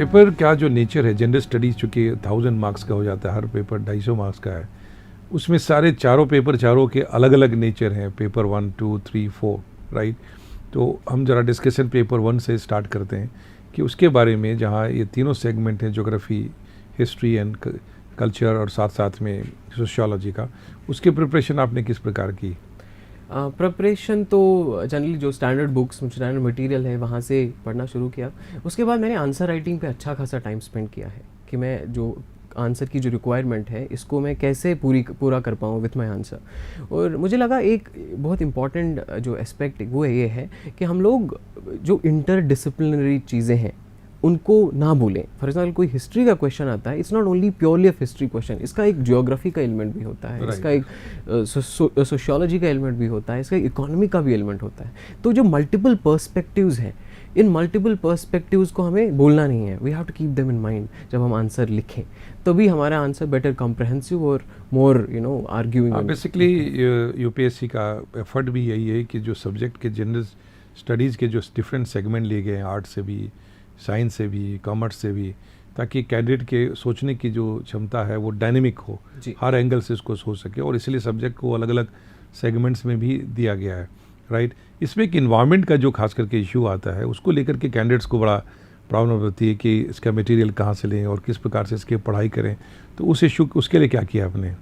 Paper का जो nature है, जनरल स्टडीज चूँकि 1000 मार्क्स का हो जाता है, हर पेपर 250 मार्क्स का है, उसमें सारे चारों पेपर चारों के अलग अलग नेचर हैं, पेपर 1, 2, 3, 4, राइट। तो हम ज़रा डिस्कशन पेपर 1 से स्टार्ट करते हैं कि उसके बारे में, जहाँ ये तीनों सेगमेंट हैं, ज्योग्राफी, हिस्ट्री एंड कल्चर और साथ साथ में सोशियोलॉजी का, उसके प्रिपरेशन आपने किस प्रकार की? प्रिपरेशन तो जनरली जो स्टैंडर्ड बुक्स, स्टैंडर्ड मटेरियल है वहाँ से पढ़ना शुरू किया। उसके बाद मैंने आंसर राइटिंग पे अच्छा खासा टाइम स्पेंड किया है कि मैं जो आंसर की जो रिक्वायरमेंट है इसको मैं कैसे पूरा कर पाऊँ विथ माय आंसर। और मुझे लगा एक बहुत इंपॉर्टेंट जो एस्पेक्ट वो ये है कि हम लोग जो इंटर डिसिप्लिनरी चीज़ें हैं उनको ना भूलें। फॉर एग्जाम्पल कोई हिस्ट्री का क्वेश्चन आता है, it's not only purely of history question, इसका एक ज्योग्राफी का एलिमेंट भी होता है, इसका एक सोशियोलॉजी का एलिमेंट भी होता है, इसका इकोनॉमी का भी एलिमेंट होता है। तो जो मल्टीपल पर्सपेक्टिव्स हैं, इन मल्टीपल पर्सपेक्टिव्स को हमें भूलना नहीं है। We have to keep them in mind जब हम आंसर लिखें, तभी हमारा आंसर बेटर कॉम्प्रहेंसिव और मोर आर्ग्यूइंग। बेसिकली यूपीएससी का एफर्ट भी यही है कि जो सब्जेक्ट के जनरल स्टडीज़ के जो डिफरेंट सेगमेंट लिए गए हैं, आर्ट से भी, साइंस से भी, कॉमर्स से भी, ताकि कैंडिडेट के सोचने की जो क्षमता है वो डायनेमिक हो, हर एंगल से उसको सोच सके, और इसलिए सब्जेक्ट को अलग अलग सेगमेंट्स में भी दिया गया है, राइट। इसमें एक इन्वायरमेंट का जो खास करके इशू आता है, उसको लेकर के कैंडिडेट्स को बड़ा प्रॉब्लम होती है कि इसका मटेरियल कहाँ से लें और किस प्रकार से इसकी पढ़ाई करें। तो उस इशू, उसके लिए क्या किया आपने?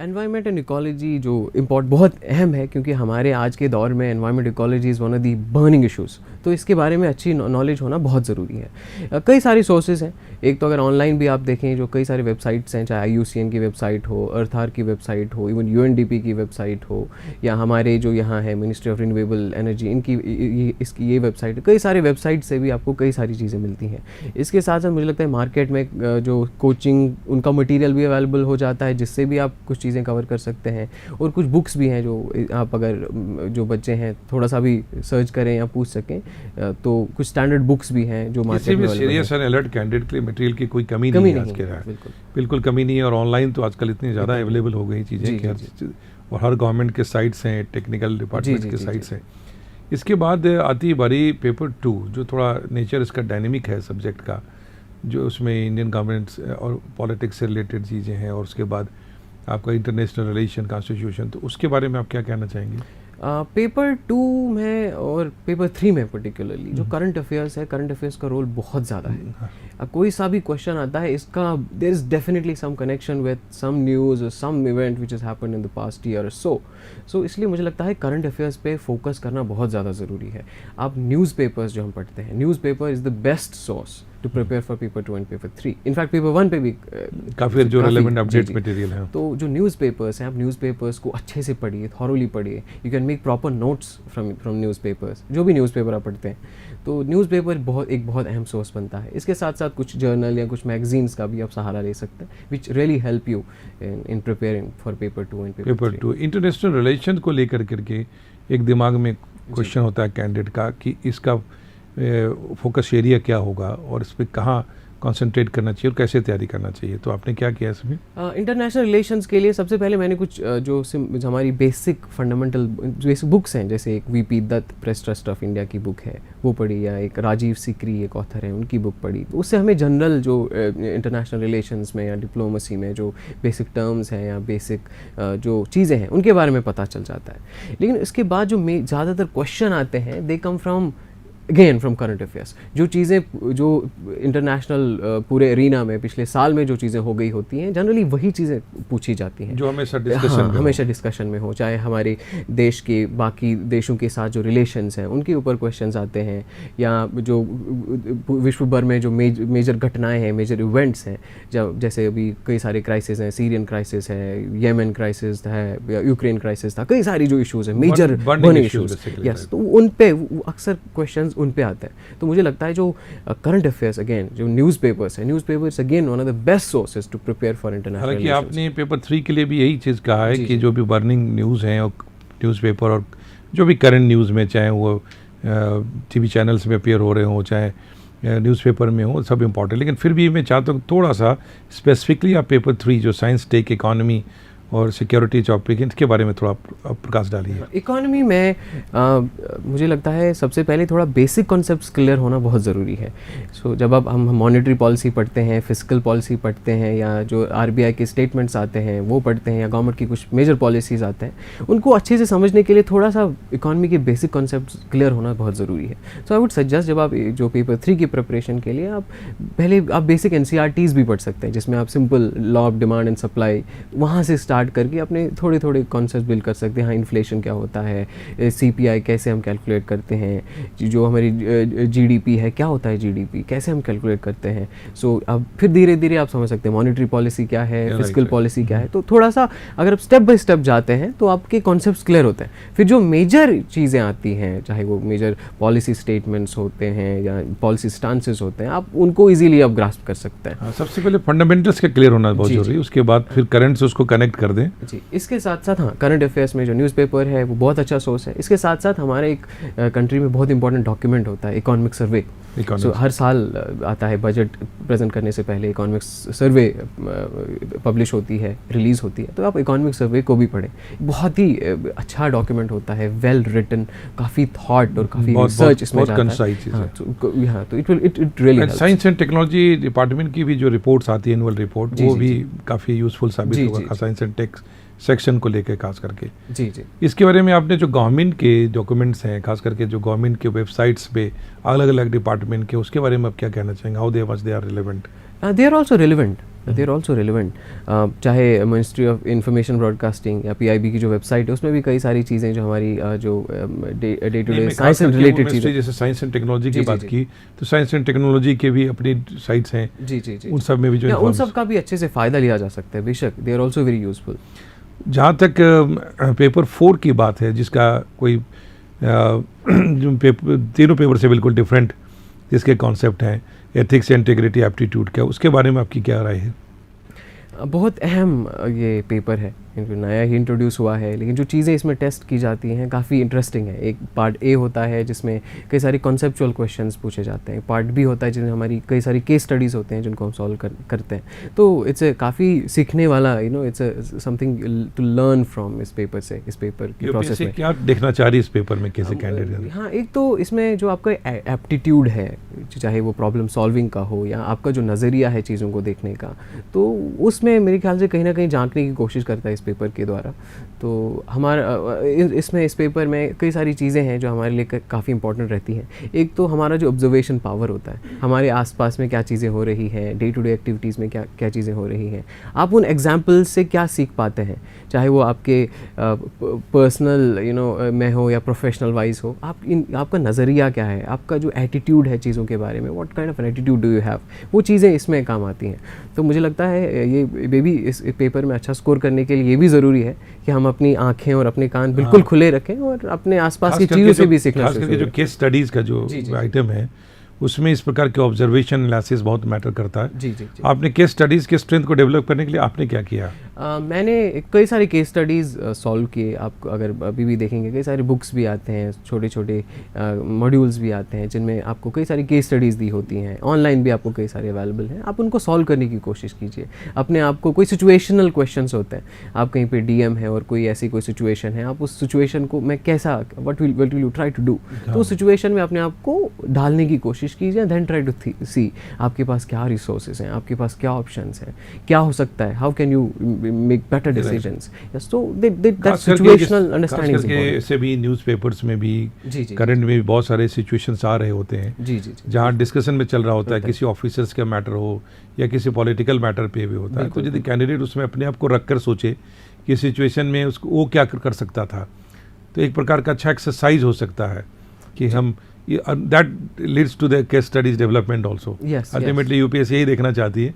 एनवायरनमेंट एंड इकोलॉजी जो बहुत अहम है, क्योंकि हमारे आज के दौर में environment ecology is one of the burning issues. तो इसके बारे में अच्छी नॉलेज होना बहुत ज़रूरी है। कई सारी सोर्सेज हैं। एक तो अगर ऑनलाइन भी आप देखें, जो कई सारे वेबसाइट्स हैं, चाहे IUCN की वेबसाइट हो, अर्थार की वेबसाइट हो, इवन UNDP की वेबसाइट हो, या हमारे जो यहाँ है मिनिस्ट्री ऑफ रिन्यूएबल एनर्जी, इनकी ये वेबसाइट, कई सारे वेबसाइट से भी आपको कई सारी चीज़ें मिलती हैं। इसके साथ साथ मुझे लगता है मार्केट में जो कोचिंग, उनका मटीरियल भी अवेलेबल हो जाता है, जिससे भी आप कुछ चीज़ें कवर कर सकते हैं। और कुछ बुक्स भी हैं जो आप, अगर जो बच्चे हैं थोड़ा सा भी सर्च करें या पूछ सकें, तो कुछ स्टैंडर्ड बुक्स भी हैं जो मार्केट में सीरियस एंड अलर्ट कैंडिडेट के लिए मटेरियल की कोई कमी नहीं है आज के रहा, बिल्कुल कमी नहीं है। और ऑनलाइन तो आजकल इतनी ज़्यादा अवेलेबल हो गई चीज़ें कि और हर गवर्नमेंट के साइट्स हैं, टेक्निकल डिपार्टमेंट के साइट्स हैं। इसके बाद आती है बारी पेपर 2, जो थोड़ा नेचर इसका डायनेमिक है सब्जेक्ट का, जो उसमें इंडियन गवर्नमेंट्स और पॉलिटिक्स से रिलेटेड चीज़ें हैं, और उसके बाद आपका इंटरनेशनल रिलेशन, कॉन्स्टिट्यूशन। तो उसके बारे में आप क्या कहना चाहेंगे? पेपर 2 में और पेपर 3 में पर्टिकुलरली जो करंट अफेयर्स है, करंट अफेयर्स का रोल बहुत ज़्यादा है। कोई सा भी क्वेश्चन आता है, इसका there is definitely some connection with some news और some event which is happened in the past year so इसलिए मुझे लगता है करंट अफेयर्स पे फोकस करना बहुत ज़्यादा ज़रूरी है। आप न्यूज़पेपर्स जो हम पढ़ते हैं, newspaper is the best source to prepare for paper 2 and paper 3। In fact paper 1 पे भी काफ़ी जो रिलेवेंट अपडेट मटेरियल है। तो जो न्यूज़पेपर्स हैं, आप न्यूज़पेपर्स को अच्छे से पढ़िए, थॉरोली पढ़िए। You can make proper notes from newspapers, जो भी न्यूज़पेपर आप पढ़ते हैं। तो न्यूज़पेपर बहुत अहम सोर्स बनता है। इसके साथ साथ कुछ जर्नल या कुछ मैगजीन्स का भी आप सहारा ले सकते हैं, which really help you in preparing for paper 2 and paper 3। International relation को लेकर करके एक दिमाग में क्वेश्चन होता है कैंडिडेट का कि इसका फोकस एरिया क्या होगा और इस पर कहाँ कंसंट्रेट करना चाहिए और कैसे तैयारी करना चाहिए। तो आपने क्या किया इसमें? इंटरनेशनल रिलेशंस के लिए सबसे पहले मैंने कुछ जो हमारी बेसिक फंडामेंटल बेसिक बुक्स हैं, जैसे एक VP Dutt Press Trust of India की बुक है, वो पढ़ी, या एक राजीव सिकरी एक ऑथर हैं, उनकी बुक पढ़ी। तो उससे हमें जनरल जो इंटरनेशनल रिलेशंस में या डिप्लोमेसी में जो बेसिक टर्म्स हैं या बेसिक जो चीज़ें हैं, उनके बारे में पता चल जाता है। लेकिन इसके बाद जो ज़्यादातर क्वेश्चन आते हैं, they come from again from current affairs. जो चीज़ें जो इंटरनेशनल पूरे एरिना में पिछले साल में जो चीज़ें हो गई होती हैं, जनरली वही चीज़ें पूछी जाती हैं जो हमेशा डिस्कशन में हो, चाहे हमारे देश के बाकी देशों के साथ जो रिलेशंस हैं उनके ऊपर क्वेश्चंस आते हैं, या जो विश्व भर में जो मेजर घटनाएं हैं, मेजर इवेंट्स हैं, जब जैसे अभी कई सारे क्राइसिस हैं, सीरियन क्राइसिस है, येमेन क्राइसिस है, यूक्रेन क्राइसिस था, कई सारी जो इशूज़ हैं, मेजर बर्निंग इशूज़, यस, तो उन पे अक्सर क्वेश्चन उन पे आते हैं। तो मुझे लगता है जो करंट अफेयर्स, अगेन जो न्यूज़पेपर्स हैं, newspapers again one of the best sources to prepare for international. हालांकि आपने पेपर 3 के लिए भी यही चीज़ कहा है कि जो भी बर्निंग न्यूज़ हैं और न्यूज़पेपर और जो भी करंट न्यूज़ में, चाहे वो TV चैनल्स में अपेयर हो रहे हों, चाहे न्यूज़पेपर में हो, सब इम्पॉर्टेंट। लेकिन फिर भी मैं चाहता हूँ थोड़ा सा स्पेसिफिकली आप पेपर 3 जो साइंस, टेक, इकोनॉमी और सिक्योरिटी टॉपिक, इनके बारे में थोड़ा आप प्रकाश डालिए। इकोनॉमी में मुझे लगता है सबसे पहले थोड़ा बेसिक कॉन्सेप्ट्स क्लियर होना बहुत ज़रूरी है। सो जब अब हम मॉनेटरी पॉलिसी पढ़ते हैं, फिस्कल पॉलिसी पढ़ते हैं, या जो आरबीआई के स्टेटमेंट्स आते हैं वो पढ़ते हैं, या गवर्नमेंट की कुछ मेजर पॉलिसीज़ आते हैं, उनको अच्छे से समझने के लिए थोड़ा सा इकोनॉमी के बेसिक कॉन्सेप्ट्स क्लियर होना बहुत ज़रूरी है। सो आई वुड सजेस्ट जब आप जो पेपर 3 की प्रिपरेशन के लिए आप पहले आप बेसिक एनसीईआरटीज़ भी पढ़ सकते हैं, जिसमें आप simple law of demand and supply वहाँ से स्टार्ट करके अपने थोड़े थोड़े कॉन्सेप्ट बिल्ड कर सकते हैं। हाँ, इन्फ्लेशन क्या होता है, सीपीआई कैसे हम कैलकुलेट करते हैं, जो हमारी जीडीपी है क्या होता है, जीडीपी कैसे हम कैलकुलेट करते हैं। सो अब फिर धीरे धीरे आप समझ सकते हैं मॉनेटरी पॉलिसी क्या है, फिस्कल पॉलिसी क्या है। तो थोड़ा सा अगर आप स्टेप बाय स्टेप जाते हैं तो आपके कॉन्सेप्ट्स क्लियर होते हैं। फिर जो मेजर चीज़ें आती हैं, चाहे वो मेजर पॉलिसी स्टेटमेंट्स होते हैं या पॉलिसी स्टांसेस होते हैं, आप उनको ईजिली आप ग्रास्प कर सकते हैं। सबसे पहले फंडामेंटल्स का क्लियर होना बहुत जरूरी है, उसके बाद फिर करंट से उसको कनेक्ट कर दें। जी, इसके साथ साथ हाँ, करंट अफेयर्स में जो न्यूज़पेपर है वो बहुत अच्छा सोर्स है। इसके साथ साथ हमारे एक कंट्री में बहुत इंपॉर्टेंट डॉक्यूमेंट होता है इकोनॉमिक सर्वे। सो हर साल आता है, बजट प्रेजेंट करने से पहले इकोनॉमिक सर्वे पब्लिश होती है, रिलीज़ होती है, तो आप इकोनॉमिक सर्वे को भी पढ़ें। बहुत ही अच्छा डॉक्यूमेंट होता है, वेल रिटन, काफ़ी थॉट और काफ़ी रिसर्च इसमें जाता है। तो it really science and technology department की भी जो रिपोर्ट्स आती है, एनुअल रिपोर्ट, वो भी काफ़ी यूजफुल साबित होगा साइंस एंड टेक सेक्शन को लेकर खास करके। जी जी, इसके बारे में आपने जो गवर्नमेंट के डॉक्यूमेंट्स हैं, खास करके जो गवर्नमेंट के वेबसाइट्स पे अलग अलग डिपार्टमेंट के, उसके बारे में आप क्या कहना चाहेंगे? How they much they are relevant? They are also relevant, they are also relevant. चाहे मिनिस्ट्री ऑफ इंफॉर्मेशन ब्रॉडकास्टिंग या पीआईबी की जो वेबसाइट है, उसमें भी कई सारी चीज़ें जो हमारी जो day to day science and related चीज़ें, जैसे साइंस एंड टेक्नोलॉजी की बात की, तो साइंस एंड टेक्नोलॉजी के भी अपनी साइट्स हैं। जी जी जी, उन सब में भी जो उन सब का भी अच्छे से फ़ायदा लिया जा सकता है, बेशक they are also very useful. जहाँ तक पेपर 4 की बात है, जिसका कोई जो तीनों पेपर से बिल्कुल डिफरेंट जिसके कॉन्सेप्ट हैं, एथिक्स, इंटीग्रिटी, एप्टीट्यूड, क्या उसके बारे में आपकी क्या राय है? बहुत अहम ये पेपर है, नया ही इंट्रोड्यूस हुआ है, लेकिन जो चीज़ें इसमें टेस्ट की जाती हैं काफ़ी इंटरेस्टिंग है। एक पार्ट ए होता है जिसमें कई सारे कॉन्सेप्चुअल क्वेश्चंस पूछे जाते हैं, पार्ट बी होता है जिसमें हमारी कई सारी केस स्टडीज़ होते हैं जिनको हम सॉल्व करते हैं। तो इट्स काफ़ी सीखने वाला, it's something to learn from इस पेपर से, इस पेपर की प्रोसेस में। क्या देखना चाह रही है इस पेपर में कैसे कैंडिडेट? हाँ, एक तो इसमें जो आपका एप्टीट्यूड है, चाहे वो प्रॉब्लम सॉल्विंग का हो या आपका जो नज़रिया है चीज़ों को देखने का, तो उसमें मेरे ख्याल से कहीं ना कहीं झांकने की कोशिश करता है इस पेपर के द्वारा। तो हमारा इसमें इस पेपर में कई सारी चीज़ें हैं जो हमारे लिए काफ़ी इंपॉर्टेंट रहती हैं। एक तो हमारा जो ऑब्जर्वेशन पावर होता है, हमारे आसपास में क्या चीज़ें हो रही हैं, डे टू डे एक्टिविटीज़ में क्या क्या चीज़ें हो रही हैं, आप उन एग्जाम्पल्स से क्या सीख पाते हैं, चाहे वो आपके पर्सनल में हो या प्रोफेशनल वाइज हो। आपका नज़रिया क्या है, आपका जो एटीट्यूड है चीज़ों के बारे में, what kind of an attitude do you have, वो चीज़ें इसमें काम आती हैं। तो मुझे लगता है ये भी इस पेपर में अच्छा स्कोर करने के लिए ये भी ज़रूरी है कि हम अपनी आंखें और अपने कान बिल्कुल खुले रखें और अपने आसपास की चीज़ों से भी सीखना शुरू करें। जो केस स्टडीज़ का जो आइटम है, उसमें इस प्रकार के ऑब्जर्वेशन एनालिसिस बहुत मैटर करता है। जी जी जी। आपने केस स्टडीज़ के स्ट्रेंथ को डेवलप करने के लिए आपने क्या किया? मैंने कई सारे केस स्टडीज़ सॉल्व किए। आप अगर अभी भी देखेंगे कई सारे बुक्स भी आते हैं, छोटे छोटे मॉड्यूल्स भी आते हैं जिनमें आपको कई सारी केस स्टडीज़ दी होती हैं। ऑनलाइन भी आपको कई सारे अवेलेबल हैं, आप उनको सॉल्व करने की कोशिश कीजिए। अपने आप को कोई सिचुएशनल क्वेश्चंस होते हैं, आप कहीं पे डीएम है और कोई ऐसी कोई सिचुएशन है, आप उस सिचुएशन को मैं कैसा what will you try to do, तो उस सिचुएशन में अपने आप को डालने की कोशिश कीजिए। देन ट्राई टू सी आपके पास क्या रिसोर्सेज हैं, आपके पास क्या ऑप्शंस हैं, क्या हो सकता है, how can you make better decisions. Yes, so that situational understanding is important. ऐसे भी न्यूज़पेपर्स में भी, करंट में भी बहुत सारे सिचुएशंस आ रहे होते हैं जी जी, जहाँ डिस्कशन में चल रहा होता है, किसी ऑफिसर्स का मैटर हो या किसी पॉलिटिकल मैटर पे भी होता है। तो यदि कैंडिडेट उसमें अपने आप को रख कर सोचे कि सिचुएशन में उसको वो क्या कर सकता था, तो एक प्रकार का अच्छा एक्सरसाइज हो सकता है कि हम that leads to the case studies development also. Ultimately UPSC यही देखना चाहती है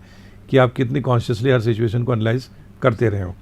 कि आप कितनी कॉन्शियसली हर सिचुएशन को एनालाइज करते रहे हो।